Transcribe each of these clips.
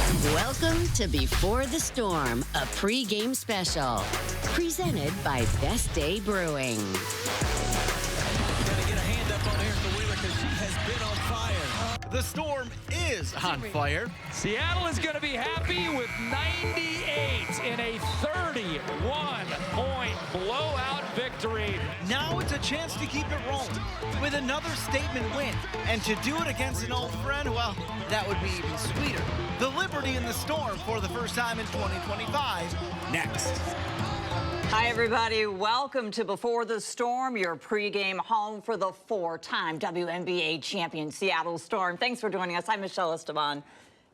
Welcome to Before the Storm, a pre-game special. Presented by Best Day Brewing. Gotta get a hand up on Erica Wheeler because she has been on fire. The Storm is on fire. Seattle is going to be happy with 98 in a 31-point blowout victory. Now it's a chance to keep it rolling with another statement win. And to do it against an old friend, well, that would be even sweeter. The Liberty and the Storm for the first time in 2025. Next. Hi, everybody. Welcome to Before the Storm, your pregame home for the four-time WNBA champion Seattle Storm. Thanks for joining us. I'm Michelle Esteban.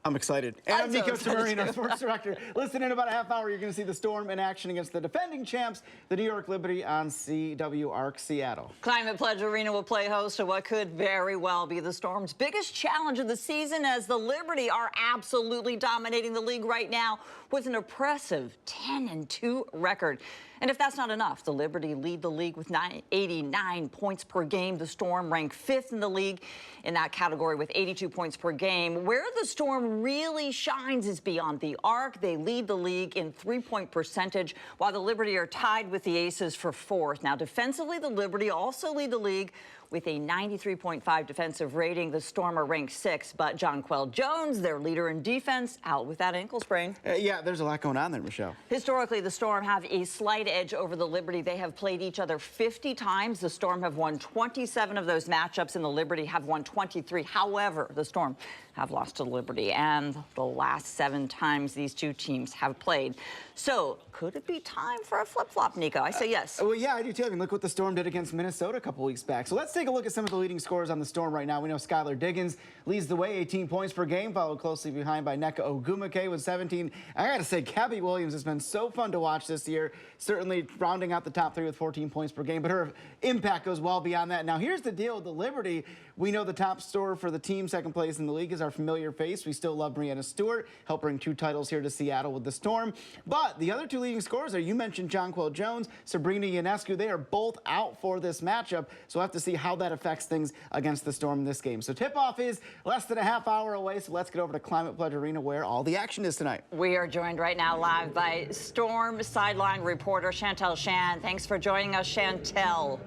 I'm excited. And I'm Nico Tamarino, sports director. Listen, in about a half hour, you're going to see the Storm in action against the defending champs, the New York Liberty, on CW Arc Seattle. Climate Pledge Arena will play host to what could very well be the Storm's biggest challenge of the season, as the Liberty are absolutely dominating the league right now with an impressive 10-2 record. And if that's not enough, the Liberty lead the league with 89 points per game. The Storm rank 5th in the league in that category with 82 points per game. Where the Storm really shines is beyond the arc. They lead the league in three-point percentage, while the Liberty are tied with the Aces for 4th. Now, defensively, the Liberty also lead the league with a 93.5 defensive rating. The Storm are ranked 6th, but Jonquel Jones, their leader in defense, out with that ankle sprain. Yeah, there's a lot going on there, Michelle. Historically, the Storm have a slight edge over the Liberty. They have played each other 50 times. The Storm have won 27 of those matchups, and the Liberty have won 23. However, the Storm have lost to the Liberty, and the last 7 times these two teams have played. So, could it be time for a flip-flop, Nico? I say yes. Well, yeah, I do too. I mean, look what the Storm did against Minnesota a couple weeks back. So let's take a look at some of the leading scorers on the Storm right now. We know Skylar Diggins leads the way, 18 points per game, followed closely behind by Nneka Ogwumike with 17. I got to say, Gabby Williams has been so fun to watch this year, certainly rounding out the top 3 with 14 points per game, but her impact goes well beyond that. Now, here's the deal with the Liberty. We know the top scorer for the team, second place in the league, is our familiar face. We still love Brianna Stewart, helped bring 2 titles here to Seattle with the Storm. But the other 2 leading scorers are, you mentioned Jonquel Jones, Sabrina Ionescu. They are both out for this matchup, so we'll have to see how that affects things against the Storm in this game. So tip-off is less than a half hour away, so let's get over to Climate Pledge Arena where all the action is tonight. We are joined right now live by Storm sideline reporter Chantel Shan. Thanks for joining us, Chantel.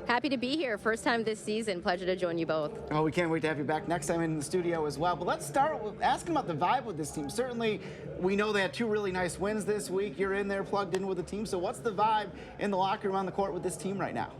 Happy to be here. First time this season. Pleasure to join you both. Oh, we can't wait to have you back next time in the studio as well. But let's start with asking about the vibe with this team. Certainly, we know they had 2 really nice wins this week. You're in there plugged in with the team. So what's the vibe in the locker room on the court with this team right now?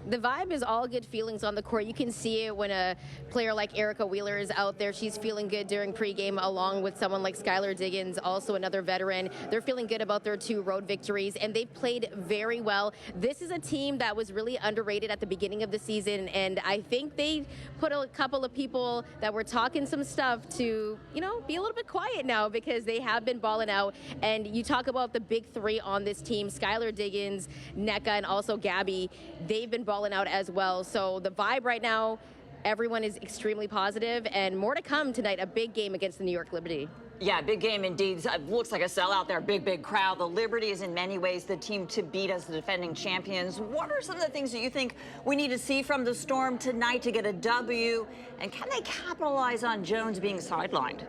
The vibe is all good feelings on the court. You can see it when a player like Erica Wheeler is out there. She's feeling good during pregame, along with someone like Skylar Diggins, also another veteran. They're feeling good about their 2 road victories, and they've played very well. This is a team that was really underrated at the beginning of the season, and I think they put a couple of people that were talking some stuff to, you know, be a little bit quiet now, because they have been balling out. And you talk about the big 3 on this team, Skylar Diggins, Nneka, and also Gabby. They've been balling out as well. So the vibe right now, everyone is extremely positive, and more to come tonight, a big game against the New York Liberty. Yeah, big game indeed. Looks like a sellout there, big crowd. The Liberty is in many ways the team to beat as the defending champions. What are some of the things that you think we need to see from the Storm tonight to get a W? And can they capitalize on Jones being sidelined?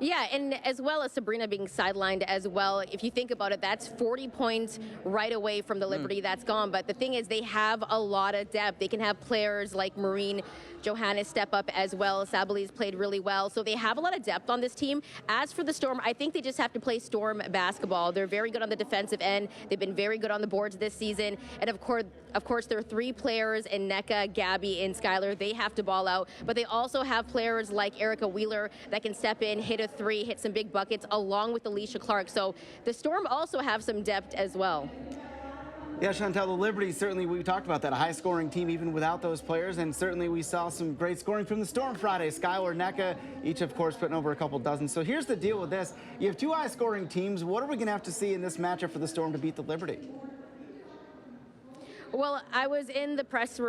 Yeah, and as well as Sabrina being sidelined as well. If you think about it, that's 40 points right away from the Liberty that's gone. But the thing is, they have a lot of depth. They can have players like Maureen Johannes step up as well. Sabali's played really well. So they have a lot of depth on this team. As for the Storm, I think they just have to play Storm basketball. They're very good on the defensive end. They've been very good on the boards this season. And of course, there are 3 players in Nneka, Gabby, and Skylar. They have to ball out. But they also have players like Erica Wheeler that can step in, hit a 3, hit some big buckets, along with Alicia Clark. So the Storm also have some depth as well. Yeah, Chantel, the Liberty, certainly we talked about that, a high-scoring team even without those players, and certainly we saw some great scoring from the Storm Friday. Skylar, Nneka, each, of course, putting over a couple dozen. So here's the deal with this. You have 2 high-scoring teams. What are we going to have to see in this matchup for the Storm to beat the Liberty? Well, I was in the press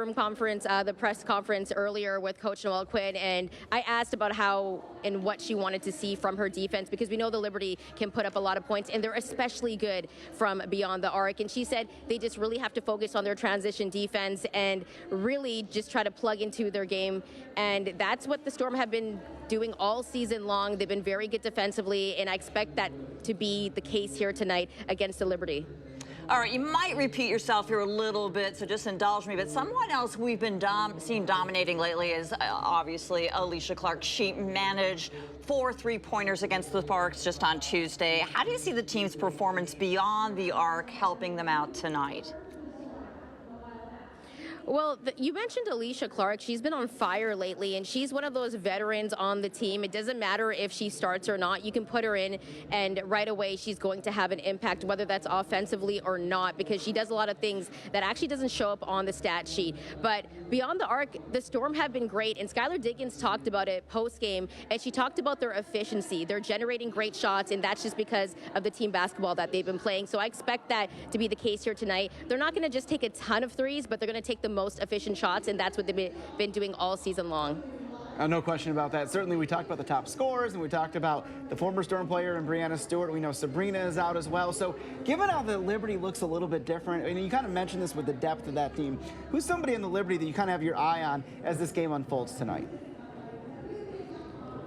conference earlier with Coach Noelle Quinn, and I asked about how and what she wanted to see from her defense, because we know the Liberty can put up a lot of points, and they're especially good from beyond the arc. And she said they just really have to focus on their transition defense and really just try to plug into their game. And that's what the Storm have been doing all season long. They've been very good defensively, and I expect that to be the case here tonight against the Liberty. All right, you might repeat yourself here a little bit, so just indulge me. But someone else we've been seeing dominating lately is obviously Alicia Clark. She managed 4 3-pointers against the Sparks just on Tuesday. How do you see the team's performance beyond the arc helping them out tonight? Well, you mentioned Alicia Clark. She's been on fire lately, and she's one of those veterans on the team. It doesn't matter if she starts or not. You can put her in, and right away she's going to have an impact, whether that's offensively or not, because she does a lot of things that actually doesn't show up on the stat sheet. But beyond the arc, the Storm have been great, and Skylar Diggins talked about it post-game, and she talked about their efficiency. They're generating great shots, and that's just because of the team basketball that they've been playing. So I expect that to be the case here tonight. They're not going to just take a ton of threes, but they're going to take the most efficient shots, and that's what they've been doing all season long. No question about that. Certainly, we talked about the top scorers, and we talked about the former Storm player and Brianna Stewart. We know Sabrina is out as well. So, given how the Liberty looks a little bit different, and you kind of mentioned this with the depth of that team, who's somebody in the Liberty that you kind of have your eye on as this game unfolds tonight?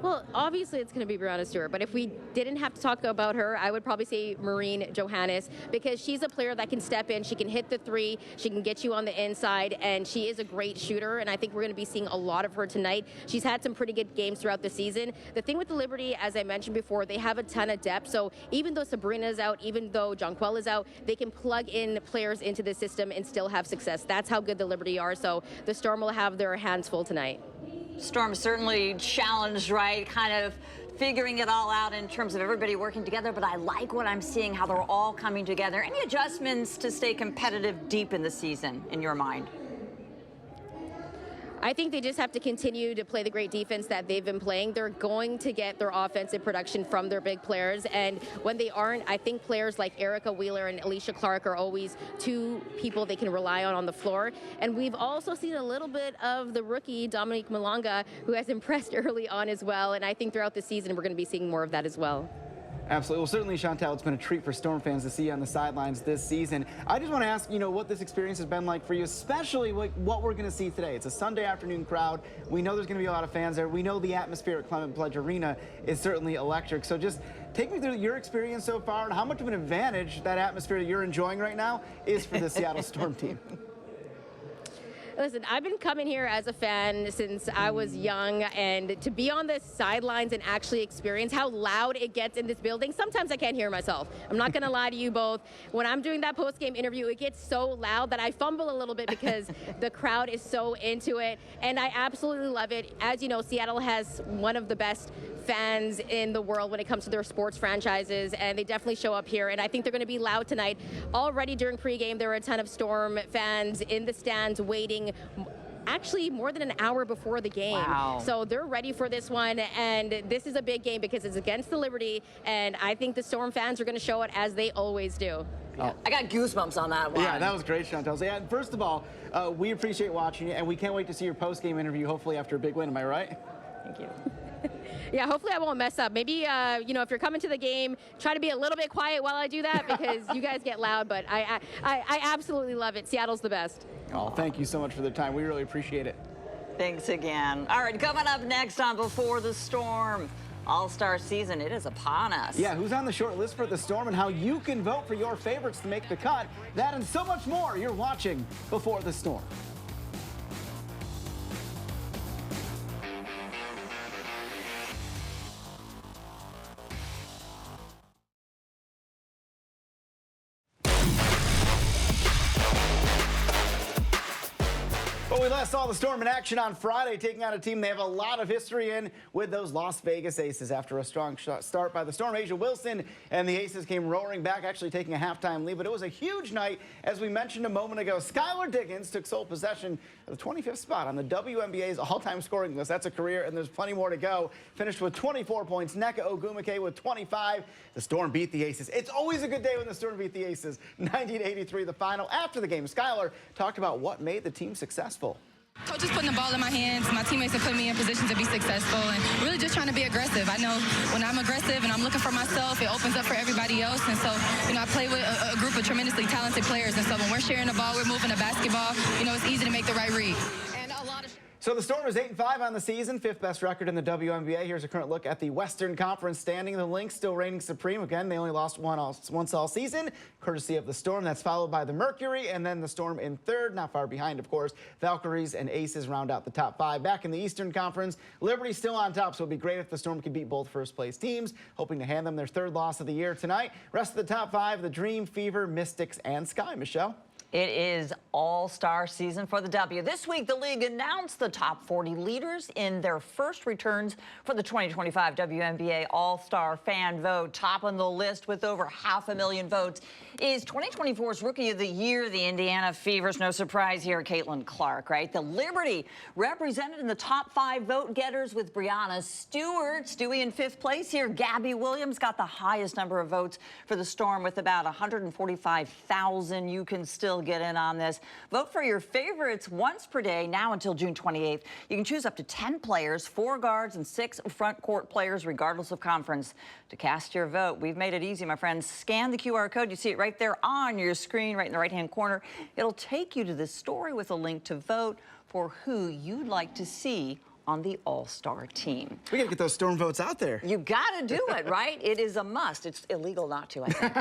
Well, obviously it's going to be Brianna Stewart, but if we didn't have to talk about her, I would probably say Maureen Johannes, because she's a player that can step in, she can hit the three, she can get you on the inside, and she is a great shooter, and I think we're going to be seeing a lot of her tonight. She's had some pretty good games throughout the season. The thing with the Liberty, as I mentioned before, they have a ton of depth, so even though Sabrina's out, even though Jonquel is out, they can plug in players into the system and still have success. That's how good the Liberty are, so the Storm will have their hands full tonight. Storm certainly challenged, right? Kind of figuring it all out in terms of everybody working together, but I like what I'm seeing, how they're all coming together. Any adjustments to stay competitive deep in the season, in your mind? I think they just have to continue to play the great defense that they've been playing. They're going to get their offensive production from their big players, and when they aren't, I think players like Erica Wheeler and Alicia Clark are always two people they can rely on the floor. And we've also seen a little bit of the rookie, Dominique Malonga, who has impressed early on as well, and I think throughout the season we're going to be seeing more of that as well. Absolutely. Well, certainly, Chantel, it's been a treat for Storm fans to see you on the sidelines this season. I just want to ask, what this experience has been like for you, especially what we're going to see today. It's a Sunday afternoon crowd. We know there's going to be a lot of fans there. We know the atmosphere at Clement Pledge Arena is certainly electric. So just take me through your experience so far and how much of an advantage that atmosphere that you're enjoying right now is for the Seattle Storm team. Listen, I've been coming here as a fan since I was young, and to be on the sidelines and actually experience how loud it gets in this building, sometimes I can't hear myself. I'm not going to lie to you both. When I'm doing that post-game interview, it gets so loud that I fumble a little bit because the crowd is so into it, and I absolutely love it. As you know, Seattle has one of the best fans in the world when it comes to their sports franchises, and they definitely show up here, and I think they're going to be loud tonight. Already during pregame, there were a ton of Storm fans in the stands waiting actually more than an hour before the game. Wow. So they're ready for this one, and this is a big game because it's against the Liberty, and I think the Storm fans are going to show it as they always do. Yeah. I got goosebumps on that one. Yeah, that was great, Chantel. So, yeah, first of all, we appreciate watching you, and we can't wait to see your post-game interview, hopefully after a big win. Am I right? Thank you. Yeah, hopefully I won't mess up. Maybe, if you're coming to the game, try to be a little bit quiet while I do that because you guys get loud, but I absolutely love it. Seattle's the best. Oh, thank you so much for the time. We really appreciate it. Thanks again. All right, coming up next on Before the Storm. All-Star season, it is upon us. Yeah, who's on the short list for the Storm and how you can vote for your favorites to make the cut. That and so much more you're watching Before the Storm. Well, we we last saw the Storm in action on Friday, taking on a team they have a lot of history in with those Las Vegas Aces. After a strong start by the Storm, Asia Wilson and the Aces came roaring back, actually taking a halftime lead. But it was a huge night, as we mentioned a moment ago. Skylar Diggins took sole possession of the 25th spot on the WNBA's all-time scoring list. That's a career, and there's plenty more to go. Finished with 24 points. Nneka Ogwumike with 25. The Storm beat the Aces. It's always a good day when the Storm beat the Aces. 90-83 the final. After the game, Skylar talked about what made the team successful. Coach is putting the ball in my hands. My teammates have put me in position to be successful and really just trying to be aggressive. I know when I'm aggressive and I'm looking for myself, it opens up for everybody else. And so, I play with a group of tremendously talented players. And so when we're sharing the ball, we're moving the basketball, it's easy to make the right read. So the Storm is 8-5 on the season, 5th best record in the WNBA. Here's a current look at the Western Conference standing. The Lynx still reigning supreme. Again, they only lost once all season, courtesy of the Storm. That's followed by the Mercury, and then the Storm in third, not far behind, of course. Valkyries and Aces round out the top 5. Back in the Eastern Conference, Liberty still on top, so it'd be great if the Storm could beat both first-place teams, hoping to hand them their 3rd loss of the year tonight. Rest of the top 5, the Dream, Fever, Mystics, and Sky. Michelle? It is all-star season for the W. This week, the league announced the top 40 leaders in their first returns for the 2025 WNBA All-Star Fan Vote. Top on the list with over 500,000 votes is 2024's Rookie of the Year, the Indiana Fevers. No surprise here, Caitlin Clark, right? The Liberty represented in the top 5 vote-getters with Brianna Stewart. Stewie in 5th place here. Gabby Williams got the highest number of votes for the Storm with about 145,000. You can still get in on this. Vote for your favorites once per day, now until June 28th. You can choose up to 10 players, 4 guards, and 6 front court players, regardless of conference, to cast your vote. We've made it easy, my friends. Scan the QR code. You see it right there on your screen, right in the right-hand corner. It'll take you to this story with a link to vote for who you'd like to see on the All-Star team. We got to get those Storm votes out there. You got to do it, right? It is a must. It's illegal not to, I think.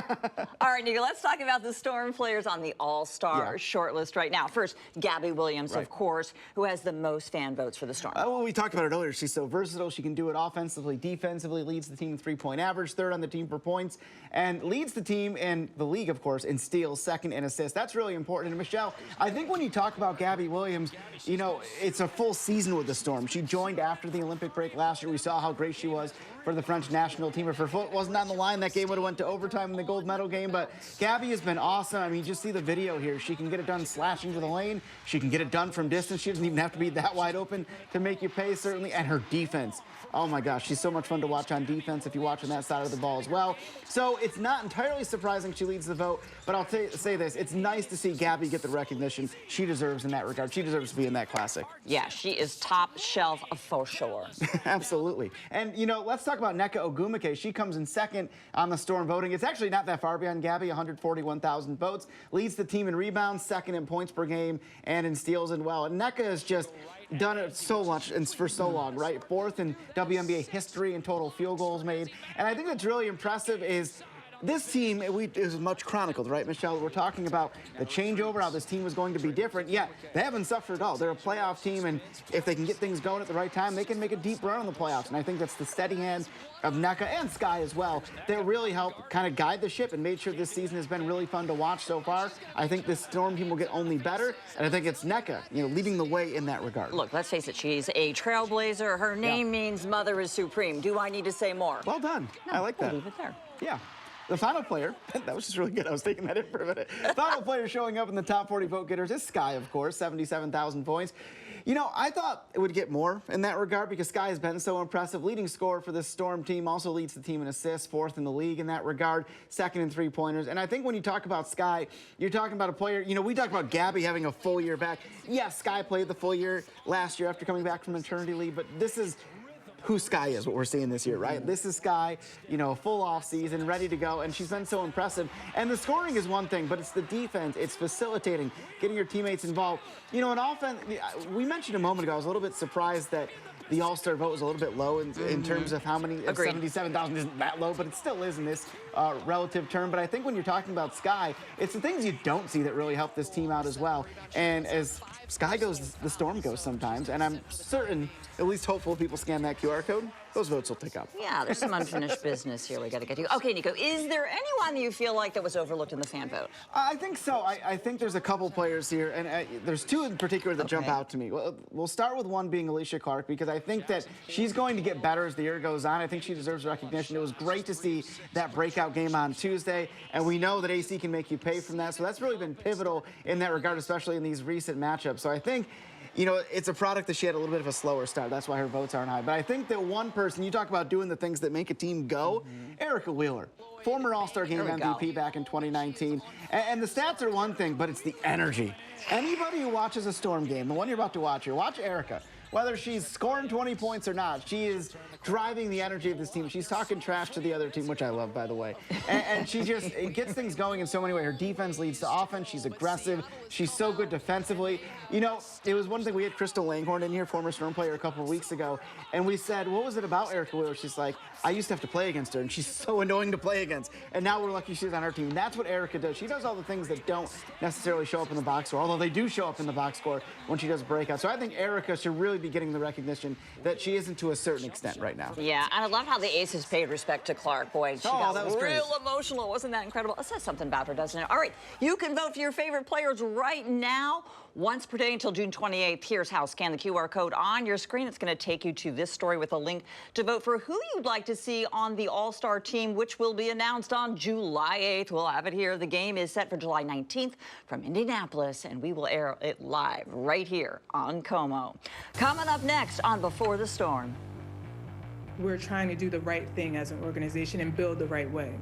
All right, Nika, let's talk about the Storm players on the All-Star shortlist right now. First, Gabby Williams, of course, who has the most fan votes for the Storm. Well, we talked about it earlier. She's so versatile. She can do it offensively, defensively, leads the team in 3-point average, 3rd on the team for points, and leads the team in the league, of course, in steals, 2nd in assists. That's really important. And Michelle, I think when you talk about Gabby Williams, it's a full season with the Storm. She joined after the Olympic break last year. We saw how great she was for the French national team. If her foot wasn't on the line, that game would have went to overtime in the gold medal game. But Gabby has been awesome. I mean, just see the video here. She can get it done slashing to the lane. She can get it done from distance. She doesn't even have to be that wide open to make you pay, certainly. And her defense. Oh, my gosh. She's so much fun to watch on defense if you watch on that side of the ball as well. So it's not entirely surprising she leads the vote. But I'll say this. It's nice to see Gabby get the recognition she deserves in that regard. She deserves to be in that classic. Yeah, she is top shelf for sure. Absolutely. And, let's talk about Nneka Ogwumike. She comes in 2nd on the Storm voting. It's actually not that far behind Gabby, 141,000 votes. Leads the team in rebounds, 2nd in points per game, and in steals as well. And Nneka has just done it so much and for so long, right? 4th in WNBA history in total field goals made. And I think that's really impressive is this team is much chronicled, right, Michelle? We're talking about the changeover, how this team was going to be different. Yeah, they haven't suffered at all. They're a playoff team, and if they can get things going at the right time, they can make a deep run in the playoffs. And I think that's the steady hand of Nneka and Sky as well that really helped kind of guide the ship and made sure this season has been really fun to watch so far. I think this Storm team will get only better, and I think it's Nneka, leading the way in that regard. Look, let's face it, she's a trailblazer. Her name means Mother is Supreme. Do I need to say more? Well done. No, I like that. We'll leave it there. Yeah. The final player, that was just really good. I was taking that in for a minute. Final player showing up in the top 40 vote getters is Sky, of course, 77,000 points. I thought it would get more in that regard because Sky has been so impressive. Leading scorer for this Storm team, also leads the team in assists, 4th in the league in that regard, 2nd in 3-pointers. And I think when you talk about Sky, you're talking about a player, we talk about Gabby having a full year back. Yes, Sky played the full year last year after coming back from maternity leave, but this is who Sky is, what we're seeing this year, right? This is Sky, a full off season, ready to go, and she's been so impressive. And the scoring is one thing, but it's the defense, it's facilitating, getting your teammates involved. In offense, we mentioned a moment ago, I was a little bit surprised that the All-Star vote was a little bit low in terms of how many. 77,000 isn't that low, but it still is in this relative term. But I think when you're talking about Sky, it's the things you don't see that really help this team out as well. And as Sky goes, the Storm goes sometimes. And I'm certain, at least hopeful, people scan that QR code, those votes will tick up. Yeah, there's some unfinished business here we got to get to. Okay, Nico, is there anyone that you feel like that was overlooked in the fan vote? I think so. I think there's a couple players here, and there's two in particular that jump out to me. We'll start with one being Alicia Clark, because I think that she's going to get better as the year goes on. I think she deserves recognition. It was great to see that breakout game on Tuesday, and we know that AC can make you pay from that, so that's really been pivotal in that regard, especially in these recent matchups. So I think, you know, it's a product that she had a little bit of a slower start. That's why her votes aren't high. But I think that one person, you talk about doing the things that make a team go, Erica Wheeler, former All-Star Game MVP back in 2019. And the stats are one thing, but it's the energy. Anybody who watches a Storm game, the one you're about to watch here, watch Erica. Whether she's scoring 20 points or not, she is driving the energy of this team. She's talking trash to the other team, which I love, by the way. And she just gets things going in so many ways. Her defense leads to offense. She's aggressive. She's so good defensively. You know, it was one thing, we had Crystal Langhorn in here, former Storm player, a couple of weeks ago, and we said, what was it about Erica Wheeler? She's like, I used to have to play against her, and she's so annoying to play against. And now we're lucky she's on our team. That's what Erica does. She does all the things that don't necessarily show up in the box score, although they do show up in the box score when she does breakout. So I think Erica should really be getting the recognition that she isn't to a certain extent right now. Yeah, and I love how the Aces paid respect to Clark. Boy, she got that was real great. Emotional. Wasn't that incredible? It says something about her, doesn't it? All right, you can vote for your favorite players right now, once per day until June 28th. Here's how. Scan the QR code on your screen. It's going to take you to this story with a link to vote for who you'd like to see on the All-Star team, which will be announced on July 8th. We'll have it here. The game is set for July 19th from Indianapolis, and we will air it live right here on KOMO. Coming up next on Before the Storm. We're trying to do the right thing as an organization and build the right way.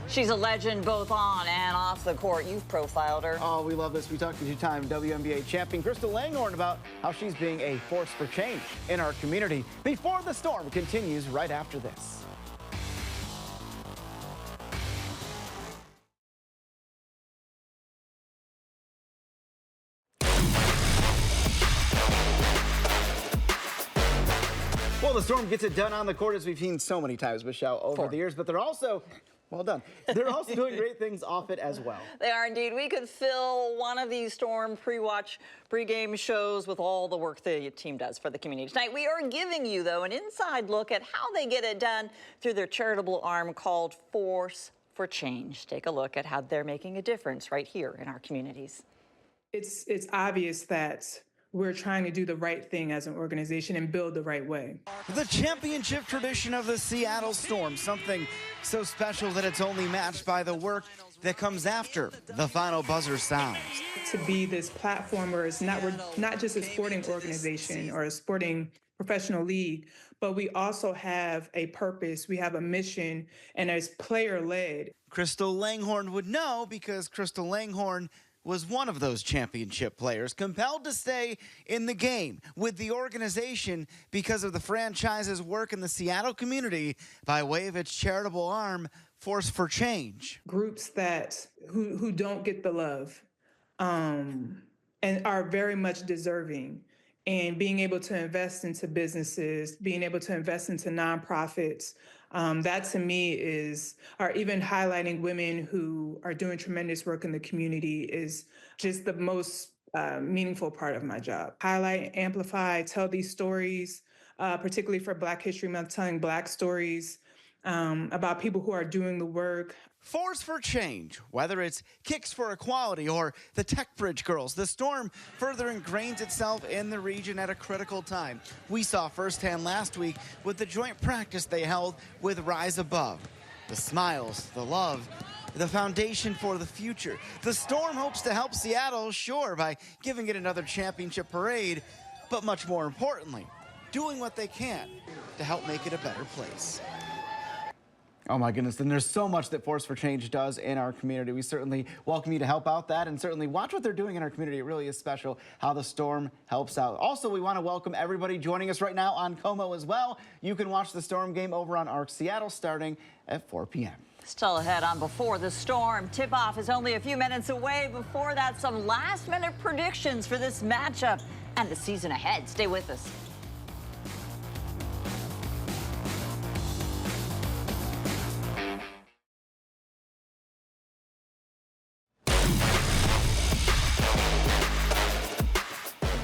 She's a legend both on and off the court. You've profiled her. Oh, we love this. We talked to two-time WNBA champion Crystal Langhorn about how she's being a force for change in our community. Before the Storm continues right after this. Well, the Storm gets it done on the court, as we've seen so many times, Michelle, over the years, but they're also, well done, they're also doing great things off it as well. They are indeed. We could fill one of these Storm pre-game shows with all the work the team does for the community. Tonight, we are giving you, though, an inside look at how they get it done through their charitable arm called Force for Change. Take a look at how they're making a difference right here in our communities. It's obvious that we're trying to do the right thing as an organization and build the right way. The championship tradition of the Seattle Storm, something so special that it's only matched by the work that comes after the final buzzer sounds. To be this platform where we're not just a sporting organization or a sporting professional league, but we also have a purpose, we have a mission, and it's player-led. Crystal Langhorn would know, because Crystal Langhorn was one of those championship players compelled to stay in the game with the organization because of the franchise's work in the Seattle community by way of its charitable arm, Force for Change. Groups that who don't get the love and are very much deserving, and being able to invest into businesses, being able to invest into nonprofits, that to me or even highlighting women who are doing tremendous work in the community is just the most meaningful part of my job. Highlight, amplify, tell these stories, particularly for Black History Month, telling Black stories about people who are doing the work. Force for Change, whether it's Kicks for Equality or the Tech Bridge Girls, the Storm further ingrains itself in the region at a critical time. We saw firsthand last week with the joint practice they held with Rise Above. The smiles, the love, the foundation for the future. The Storm hopes to help Seattle, sure, by giving it another championship parade, but much more importantly, doing what they can to help make it a better place. Oh my goodness, and there's so much that Force for Change does in our community. We certainly welcome you to help out that, and certainly watch what they're doing in our community. It really is special how the Storm helps out. Also, we want to welcome everybody joining us right now on KOMO as well. You can watch the Storm game over on ARC Seattle starting at 4 p.m. Still ahead on Before the Storm. Tip-off is only a few minutes away. Before that, some last-minute predictions for this matchup and the season ahead. Stay with us.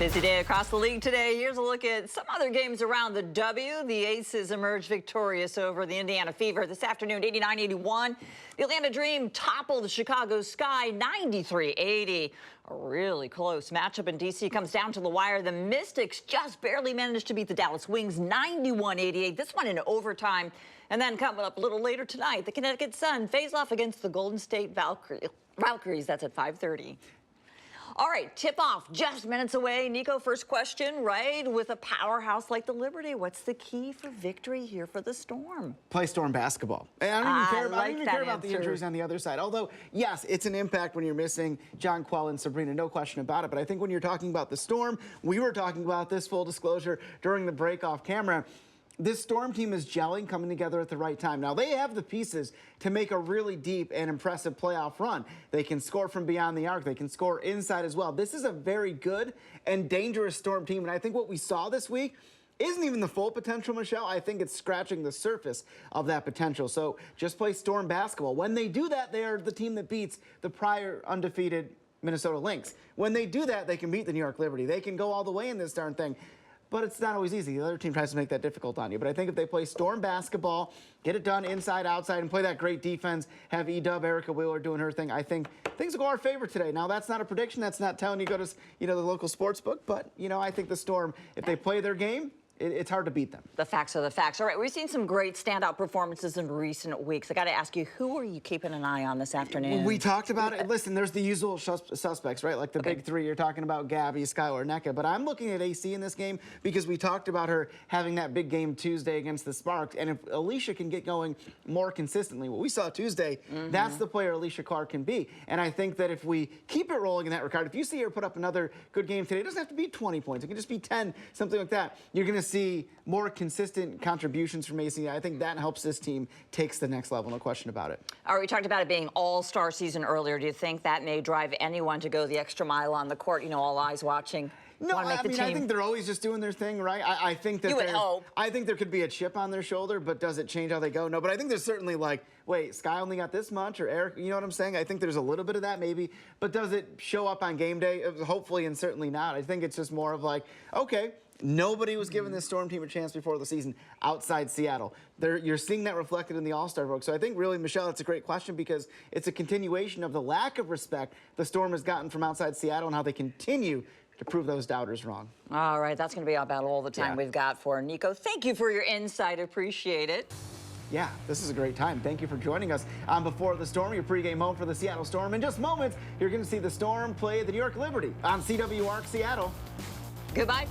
Busy day across the league today. Here's a look at some other games around the W. The Aces emerged victorious over the Indiana Fever this afternoon, 89-81. The Atlanta Dream toppled the Chicago Sky, 93-80. A really close matchup in D.C. comes down to the wire. The Mystics just barely managed to beat the Dallas Wings, 91-88. This one in overtime. And then coming up a little later tonight, the Connecticut Sun face off against the Golden State Valkyries. That's at 5:30. All right, tip-off just minutes away. Nico, first question, right? With a powerhouse like the Liberty, what's the key for victory here for the Storm? Play Storm basketball. And I don't even care about the injuries on the other side. Although, yes, it's an impact when you're missing John Quell and Sabrina, no question about it. But I think when you're talking about the Storm, we were talking about this, full disclosure, during the break off camera. This Storm team is gelling, coming together at the right time. Now, they have the pieces to make a really deep and impressive playoff run. They can score from beyond the arc. They can score inside as well. This is a very good and dangerous Storm team, and I think what we saw this week isn't even the full potential, Michelle. I think it's scratching the surface of that potential. So just play Storm basketball. When they do that, they are the team that beats the prior undefeated Minnesota Lynx. When they do that, they can beat the New York Liberty. They can go all the way in this darn thing. But it's not always easy. The other team tries to make that difficult on you. But I think if they play Storm basketball, get it done inside, outside, and play that great defense, have E-Dub, Erica Wheeler doing her thing, I think things will go our favor today. Now, that's not a prediction. That's not telling you to go to, the local sports book. But, I think the Storm, if they play their game, it's hard to beat them. The facts are the facts. All right, we've seen some great standout performances in recent weeks. I got to ask you, who are you keeping an eye on this afternoon? We talked about it. Listen, there's the usual suspects, right? Like the big three. You're talking about Gabby, Skylar, Nneka. But I'm looking at AC in this game because we talked about her having that big game Tuesday against the Sparks. And if Alicia can get going more consistently, what we saw Tuesday, that's the player Alicia Clark can be. And I think that if we keep it rolling in that regard, if you see her put up another good game today, it doesn't have to be 20 points. It can just be 10, something like that. You're going to see more consistent contributions from AC. I think that helps this team takes the next level, no question about it. All right, we talked about it being all-star season earlier. Do you think that may drive anyone to go the extra mile on the court? All eyes watching. No, I think they're always just doing their thing, right? I think that you would hope. I think there could be a chip on their shoulder, but does it change how they go? No, but I think there's certainly like, wait, Sky only got this much, or Eric, you know what I'm saying? I think there's a little bit of that maybe, but does it show up on game day? Hopefully and certainly not. I think it's just more of like, okay, nobody was giving this Storm team a chance before the season outside Seattle. You're seeing that reflected in the All-Star vote. So I think really, Michelle, it's a great question because it's a continuation of the lack of respect the Storm has gotten from outside Seattle and how they continue to prove those doubters wrong. All right, that's going to be about all the time we've got for Nico. Thank you for your insight. Appreciate it. Yeah, this is a great time. Thank you for joining us on Before the Storm, your pregame home for the Seattle Storm. In just moments, you're going to see the Storm play the New York Liberty on CWARC Seattle. Goodbye.